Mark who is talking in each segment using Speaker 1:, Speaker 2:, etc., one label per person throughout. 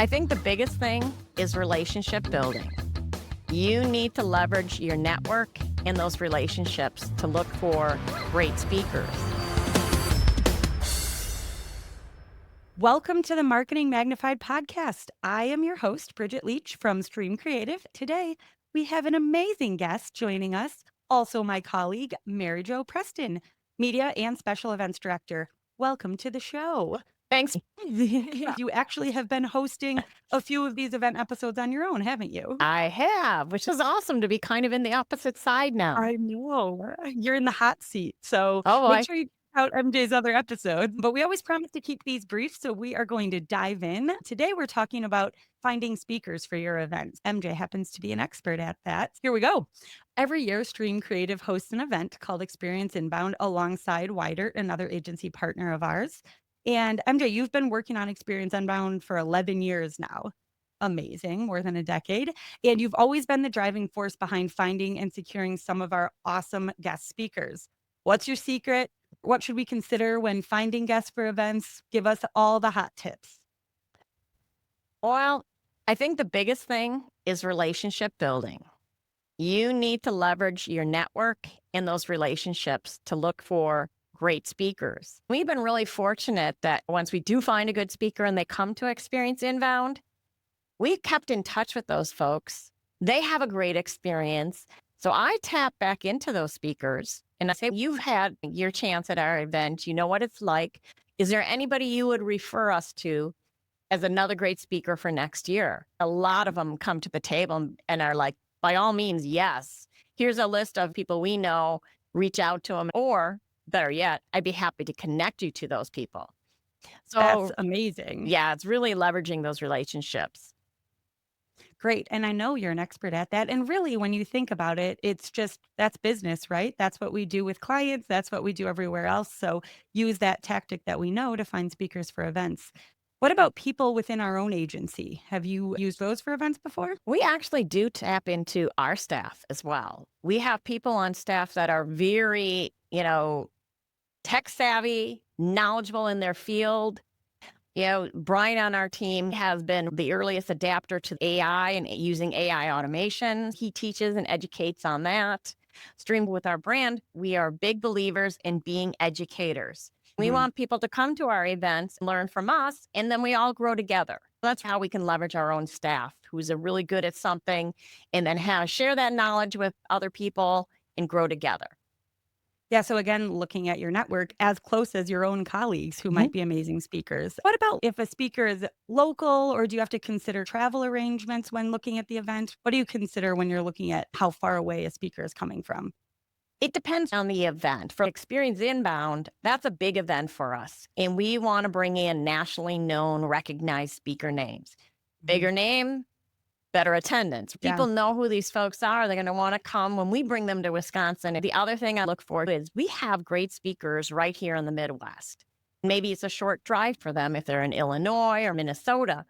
Speaker 1: I think the biggest thing is relationship building. You need to leverage your network and those relationships to look for great speakers.
Speaker 2: Welcome to the Marketing Magnified Podcast. I am your host, Bridget Leach from Stream Creative. Today, we have an amazing guest joining us, also my colleague, Mary Jo Preston, Media and Special Events Director. Welcome to the show.
Speaker 1: Thanks.
Speaker 2: You actually have been hosting a few of these event episodes on your own, haven't you?
Speaker 1: I have, which is awesome to be kind of in the opposite side now.
Speaker 2: I know. You're in the hot seat. So
Speaker 1: Oh,
Speaker 2: make sure you check out MJ's other episodes. But we always promise to keep these brief, so we are going to dive in. Today, we're talking about finding speakers for your events. MJ happens to be an expert at that. Here we go. Every year, Stream Creative hosts an event called Experience Inbound alongside Widert, another agency partner of ours. And MJ, you've been working on Experience Inbound for 11 years now. Amazing, more than a decade. And you've always been the driving force behind finding and securing some of our awesome guest speakers. What's your secret? What should we consider when finding guests for events? Give us all the hot tips.
Speaker 1: Well, I think the biggest thing is relationship building. You need to leverage your network and those relationships to look for great speakers. We've been really fortunate that once we do find a good speaker and they come to Experience Inbound, we've kept in touch with those folks. They have a great experience. So I tap back into those speakers and I say, you've had your chance at our event. You know what it's like. Is there anybody you would refer us to as another great speaker for next year? A lot of them come to the table and are like, by all means, yes. Here's a list of people we know, reach out to them. Or better yet, I'd be happy to connect you to those people. So
Speaker 2: That's amazing.
Speaker 1: yeah, it's really leveraging those relationships.
Speaker 2: Great. And I know you're an expert at that. And really, when you think about it, it's just that's business, right? That's what we do with clients. That's what we do everywhere else. So use that tactic that we know to find speakers for events. What about people within our own agency? Have you used those for events before?
Speaker 1: We actually do tap into our staff as well. We have people on staff that are very, tech savvy, knowledgeable in their field. Brian on our team has been the earliest adapter to AI and using AI automation. He teaches and educates on that. Stream with our brand, we are big believers in being educators. We want people to come to our events, learn from us, and then we all grow together. That's how we can leverage our own staff who's really good at something and then share that knowledge with other people and grow together.
Speaker 2: Yeah. So again, looking at your network as close as your own colleagues who might be amazing speakers. What about if a speaker is local, or do you have to consider travel arrangements when looking at the event? What do you consider when you're looking at how far away a speaker is coming from?
Speaker 1: It depends on the event. For Experience Inbound, that's a big event for us. And we want to bring in nationally known, recognized speaker names. Bigger name, better attendance. People know who these folks are. They're going to want to come when we bring them to Wisconsin. The other thing I look for is we have great speakers right here in the Midwest. Maybe it's a short drive for them if they're in Illinois or Minnesota.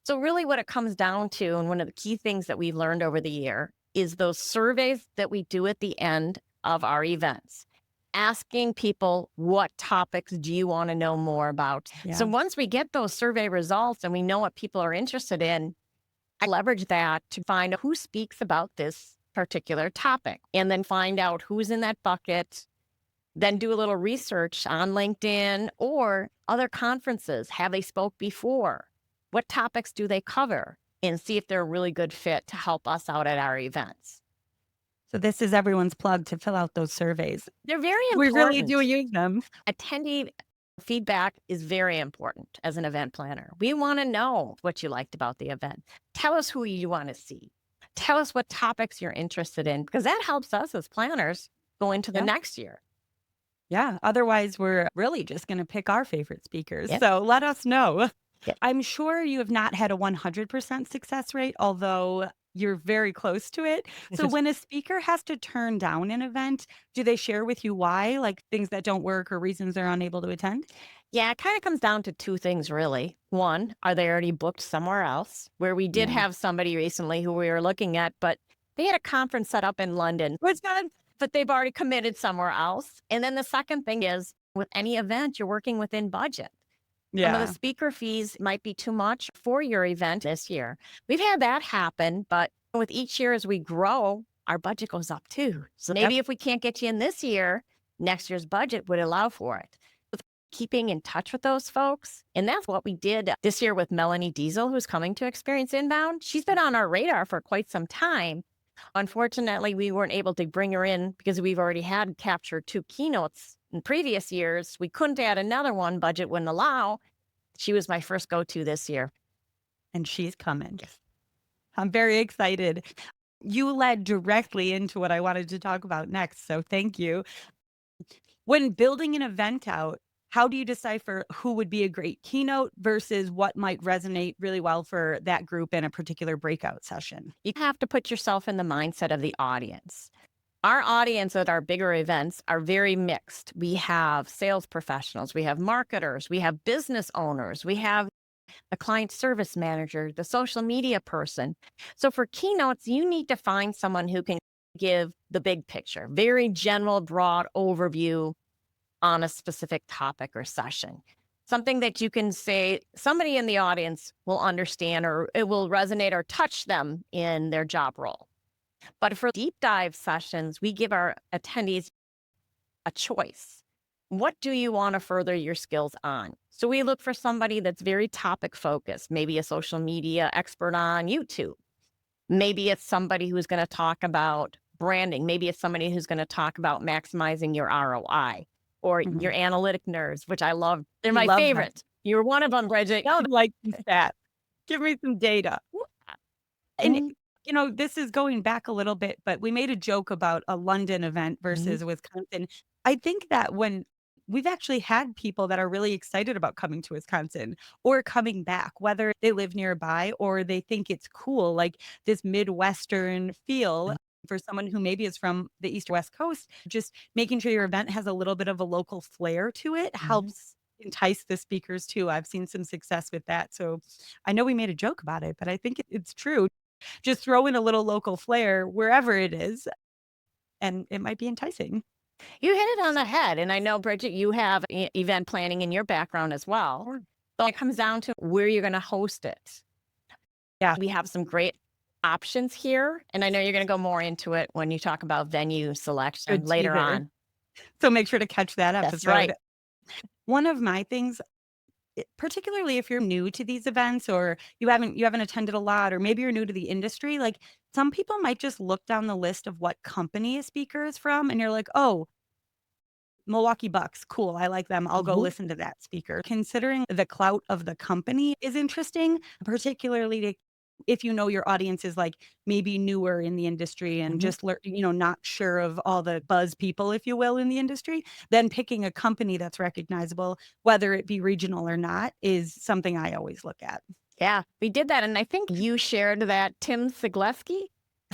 Speaker 1: So really what it comes down to, and one of the key things that we've learned over the year, is those surveys that we do at the end of our events, asking people, what topics do you want to know more about?
Speaker 2: Yeah.
Speaker 1: So once we get those survey results and we know what people are interested in, I leverage that to find who speaks about this particular topic and then find out who's in that bucket, then do a little research on LinkedIn or other conferences. Have they spoke before? What topics do they cover? And see if they're a really good fit to help us out at our events.
Speaker 2: So this is everyone's plug to fill out those surveys.
Speaker 1: They're very important.
Speaker 2: We really do use them.
Speaker 1: Attendee feedback is very important as an event planner. We want to know what you liked about the event. Tell us who you want to see. Tell us what topics you're interested in, because that helps us as planners go into the next year.
Speaker 2: Yeah. Otherwise, we're really just going to pick our favorite speakers.
Speaker 1: Yep.
Speaker 2: So let us know.
Speaker 1: Yep.
Speaker 2: I'm sure you have not had a 100% success rate, although you're very close to it. So when a speaker has to turn down an event, do they share with you why, like things that don't work or reasons they're unable to attend?
Speaker 1: Yeah, it kind of comes down to two things, really. One, are they already booked somewhere else? Where we did have somebody recently who we were looking at, but they had a conference set up in London.
Speaker 2: What's good?
Speaker 1: But they've already committed somewhere else. And then the second thing is, with any event, you're working within budget. Some of the
Speaker 2: Yeah.
Speaker 1: speaker fees might be too much for your event this year. We've had that happen, but with each year as we grow, our budget goes up too. So maybe if we can't get you in this year, next year's budget would allow for it. Keeping in touch with those folks. And that's what we did this year with Melanie Diesel, who's coming to Experience Inbound. She's been on our radar for quite some time. Unfortunately, we weren't able to bring her in because we've already had captured 2 keynotes in previous years. We couldn't add another one, budget wouldn't allow. She was my first go-to this year.
Speaker 2: And she's coming. I'm very excited. You led directly into what I wanted to talk about next, so thank you. When building an event out, how do you decipher who would be a great keynote versus what might resonate really well for that group in a particular breakout session?
Speaker 1: You have to put yourself in the mindset of the audience. Our audience at our bigger events are very mixed. We have sales professionals, we have marketers, we have business owners, we have a client service manager, the social media person. So for keynotes, you need to find someone who can give the big picture, very general, broad overview on a specific topic or session. Something that you can say somebody in the audience will understand or it will resonate or touch them in their job role. But for deep dive sessions, we give our attendees a choice. What do you want to further your skills on? So we look for somebody that's very topic focused, maybe a social media expert on YouTube. Maybe it's somebody who's going to talk about branding. Maybe it's somebody who's going to talk about maximizing your ROI or your analytic nerds, which I love. They're my favorite. You're one of them, Bridget.
Speaker 2: I like that. Give me some data. And this is going back a little bit, but we made a joke about a London event versus Wisconsin. I think that when we've actually had people that are really excited about coming to Wisconsin or coming back, whether they live nearby or they think it's cool, like this Midwestern feel for someone who maybe is from the East or West Coast, just making sure your event has a little bit of a local flair to it helps entice the speakers too. I've seen some success with that. So I know we made a joke about it, but I think it's true. Just throw in a little local flair wherever it is, and it might be enticing.
Speaker 1: You hit it on the head. And I know, Bridget, you have event planning in your background as well. So it comes down to where you're going to host it.
Speaker 2: Yeah.
Speaker 1: We have some great options here. And I know you're going to go more into it when you talk about venue selection later on.
Speaker 2: So make sure to catch that episode.
Speaker 1: That's right.
Speaker 2: One of my things, particularly if you're new to these events or you haven't attended a lot, or maybe you're new to the industry, like some people might just look down the list of what company a speaker is from and you're like, oh, Milwaukee Bucks, cool, I like them, I'll go listen to that speaker. Considering the clout of the company is interesting, particularly if you know your audience is like maybe newer in the industry and just not sure of all the buzz people, if you will, in the industry, then picking a company that's recognizable, whether it be regional or not, is something I always look at.
Speaker 1: Yeah, we did that. And I think you shared that Tim Zagleski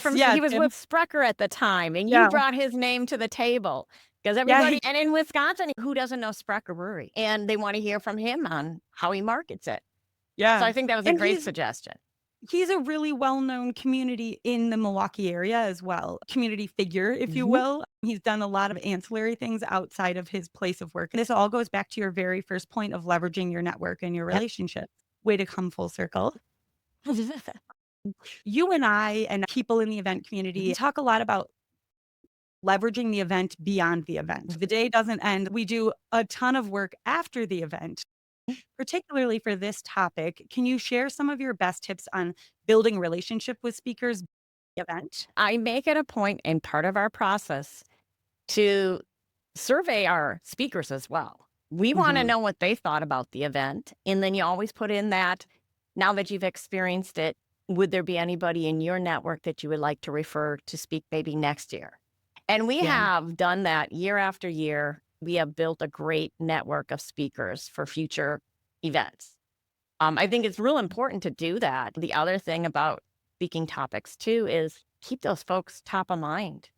Speaker 1: he was with Sprecher at the time, and you brought his name to the table. Because everybody, and in Wisconsin, who doesn't know Sprecher Brewery? And they want to hear from him on how he markets it.
Speaker 2: Yeah.
Speaker 1: So I think that was a great suggestion.
Speaker 2: He's a really well-known community in the Milwaukee area as well. Community figure, if you will. He's done a lot of ancillary things outside of his place of work. And this all goes back to your very first point of leveraging your network and your relationship. Way to come full circle. You and I and people in the event community talk a lot about leveraging the event beyond the event. The day doesn't end. We do a ton of work after the event. Particularly for this topic, can you share some of your best tips on building relationship with speakers event?
Speaker 1: I make it a point in part of our process to survey our speakers as well. We want to know what they thought about the event. And then you always put in that, now that you've experienced it, would there be anybody in your network that you would like to refer to speak maybe next year? And we have done that year after year. We have built a great network of speakers for future events. I think it's real important to do that. The other thing about speaking topics too is keep those folks top of mind.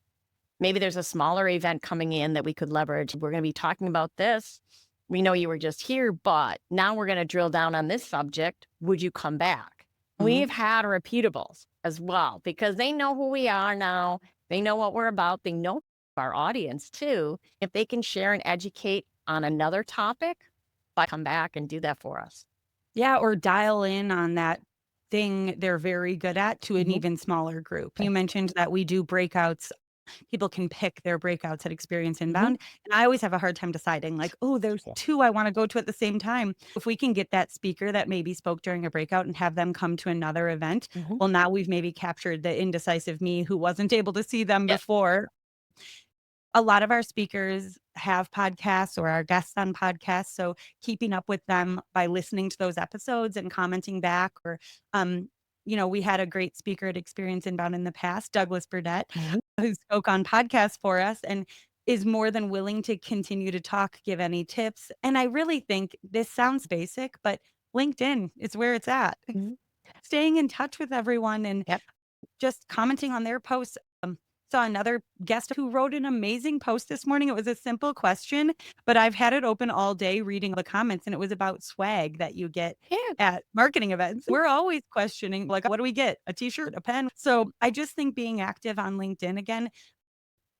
Speaker 1: Maybe there's a smaller event coming in that we could leverage. We're going to be talking about this. We know you were just here, but now we're going to drill down on this subject. Would you come back? We've had reputables as well because they know who we are now. They know what we're about. They know our audience too. If they can share and educate on another topic, come back and do that for us.
Speaker 2: Yeah, or dial in on that thing they're very good at to an
Speaker 1: Mhm.
Speaker 2: even smaller group. You mentioned that we do breakouts. People can pick their breakouts at Experience Inbound. And I always have a hard time deciding, like, oh, there's
Speaker 1: Yeah.
Speaker 2: 2 I want to go to at the same time. If we can get that speaker that maybe spoke during a breakout and have them come to another event,
Speaker 1: Mhm.
Speaker 2: well, now we've maybe captured the indecisive me who wasn't able to see them
Speaker 1: Yeah.
Speaker 2: before. A lot of our speakers have podcasts or are guests on podcasts, so keeping up with them by listening to those episodes and commenting back or, we had a great speaker at Experience Inbound in the past, Douglas Burdett,
Speaker 1: Mhm.
Speaker 2: who spoke on podcasts for us and is more than willing to continue to talk, give any tips, and I really think this sounds basic, but LinkedIn is where it's at.
Speaker 1: Mhm.
Speaker 2: Staying in touch with everyone and
Speaker 1: Yep.
Speaker 2: just commenting on their posts. Saw another guest who wrote an amazing post this morning. It was a simple question, but I've had it open all day reading the comments, and it was about swag that you get
Speaker 1: Yeah.
Speaker 2: at marketing events. We're always questioning, like, what do we get? A t-shirt, a pen? So I just think being active on LinkedIn again,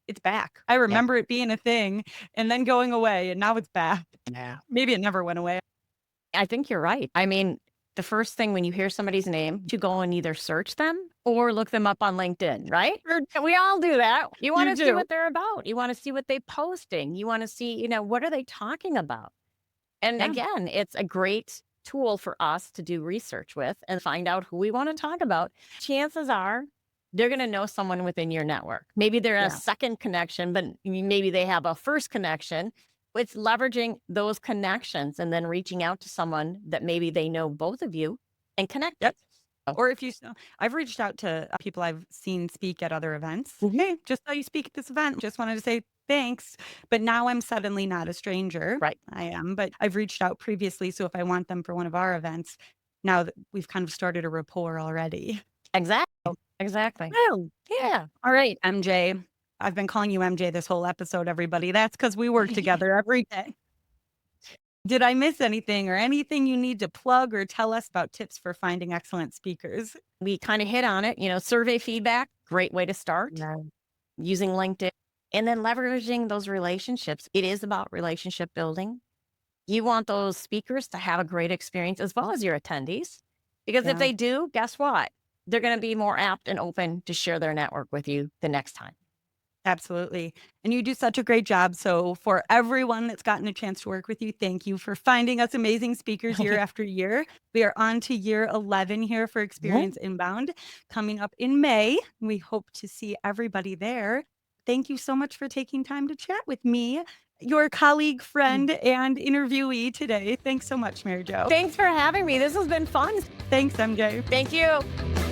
Speaker 2: it's back. I remember it being a thing and then going away, and now it's back.
Speaker 1: Yeah.
Speaker 2: Maybe it never went away.
Speaker 1: I think you're right. I mean, the first thing when you hear somebody's name, you go and either search them or look them up on LinkedIn, right? We all do that. You want
Speaker 2: You
Speaker 1: to see
Speaker 2: do.
Speaker 1: what they're about. You want to see what they're posting. You want to see, what are they talking about? And
Speaker 2: Yeah.
Speaker 1: again, it's a great tool for us to do research with and find out who we want to talk about. Chances are they're going to know someone within your network. Maybe they're a
Speaker 2: Yeah.
Speaker 1: second connection, but maybe they have a first connection. It's leveraging those connections and then reaching out to someone that maybe they know both of you and connect.
Speaker 2: Yep.
Speaker 1: Oh.
Speaker 2: Or if I've reached out to people I've seen speak at other events.
Speaker 1: Mhm.
Speaker 2: Hey, just saw you speak at this event. Just wanted to say thanks. But now I'm suddenly not a stranger.
Speaker 1: Right.
Speaker 2: I am, but I've reached out previously. So if I want them for one of our events, now that we've kind of started a rapport already.
Speaker 1: Exactly. Exactly.
Speaker 2: Well,
Speaker 1: Yeah.
Speaker 2: all right, MJ. I've been calling you MJ this whole episode, everybody. That's because we work together every day. Did I miss anything or anything you need to plug or tell us about tips for finding excellent speakers?
Speaker 1: We kind of hit on it, survey feedback, great way to start. Using LinkedIn and then leveraging those relationships. It is about relationship building. You want those speakers to have a great experience as well as your attendees, because if
Speaker 2: Yeah.
Speaker 1: they do, guess what? They're going to be more apt and open to share their network with you the next time.
Speaker 2: Absolutely. And you do such a great job. So for everyone that's gotten a chance to work with you, thank you for finding us amazing speakers year after year. We are on to year 11 here for Experience Inbound coming up in May. We hope to see everybody there. Thank you so much for taking time to chat with me, your colleague, friend, and interviewee today. Thanks so much, Mary Jo.
Speaker 1: Thanks for having me. This has been fun.
Speaker 2: Thanks, MJ.
Speaker 1: Thank you.